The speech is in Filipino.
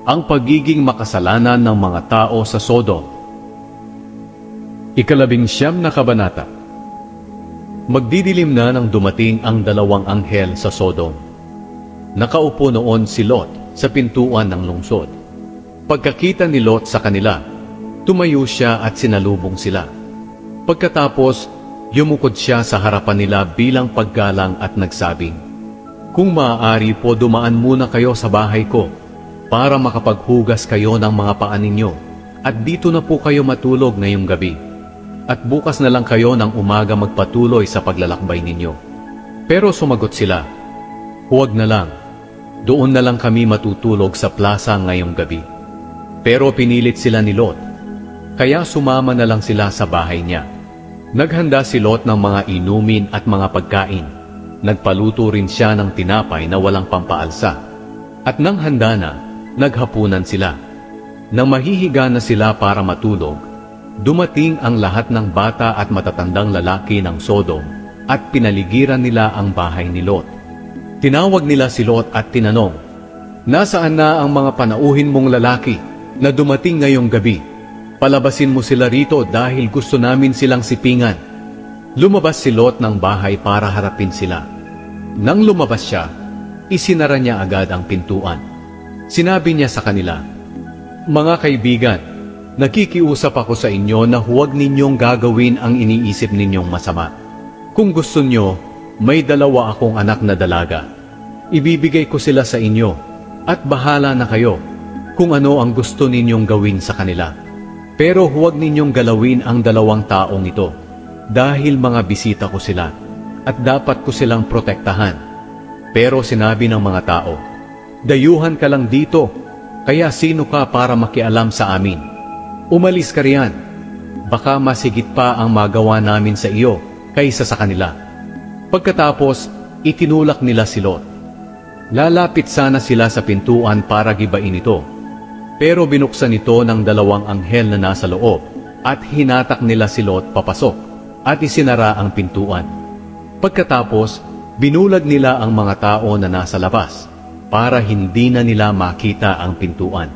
Ang pagiging makasalanan ng mga tao sa Sodom. 19 na kabanata. Magdidilim na nang dumating ang dalawang anghel sa Sodom. Nakaupo noon si Lot sa pintuan ng lungsod. Pagkakita ni Lot sa kanila, tumayo siya at sinalubong sila. Pagkatapos, yumukod siya sa harapan nila bilang paggalang at nagsabing, "Kung maaari po dumaan muna kayo sa bahay ko para makapaghugas kayo ng mga paa ninyo at dito na po kayo matulog ngayong gabi. At bukas na lang kayo ng umaga magpatuloy sa paglalakbay ninyo." Pero sumagot sila, "Huwag na lang. Doon na lang kami matutulog sa plaza ngayong gabi." Pero pinilit sila ni Lot, kaya sumama na lang sila sa bahay niya. Naghanda si Lot ng mga inumin at mga pagkain. Nagpaluto rin siya ng tinapay na walang pampaalsa. At nang handa na, naghapunan sila. Nang mahihiga na sila para matulog, dumating ang lahat ng bata at matatandang lalaki ng Sodom at pinaligiran nila ang bahay ni Lot. Tinawag nila si Lot at tinanong, "Nasaan na ang mga panauhin mong lalaki na dumating ngayong gabi? Palabasin mo sila rito dahil gusto namin silang sipingan." Lumabas si Lot ng bahay para harapin sila. Nang lumabas siya, isinara niya agad ang pintuan. Sinabi niya sa kanila, "Mga kaibigan, nakikiusap ako sa inyo na huwag ninyong gagawin ang iniisip ninyong masama. Kung gusto nyo, may 2 akong anak na dalaga. Ibibigay ko sila sa inyo at bahala na kayo kung ano ang gusto ninyong gawin sa kanila. Pero huwag ninyong galawin ang 2 taong ito dahil mga bisita ko sila at dapat ko silang protektahan." Pero sinabi ng mga tao, "Dayuhan ka lang dito, kaya sino ka para makialam sa amin? Umalis ka riyan. Baka masigit pa ang magawa namin sa iyo kaysa sa kanila." Pagkatapos, itinulak nila si Lot. Lalapit sana sila sa pintuan para gibain ito. Pero binuksan ito ng 2 anghel na nasa loob at hinatak nila si Lot papasok at isinara ang pintuan. Pagkatapos, binulag nila ang mga tao na nasa labas para hindi na nila makita ang pintuan.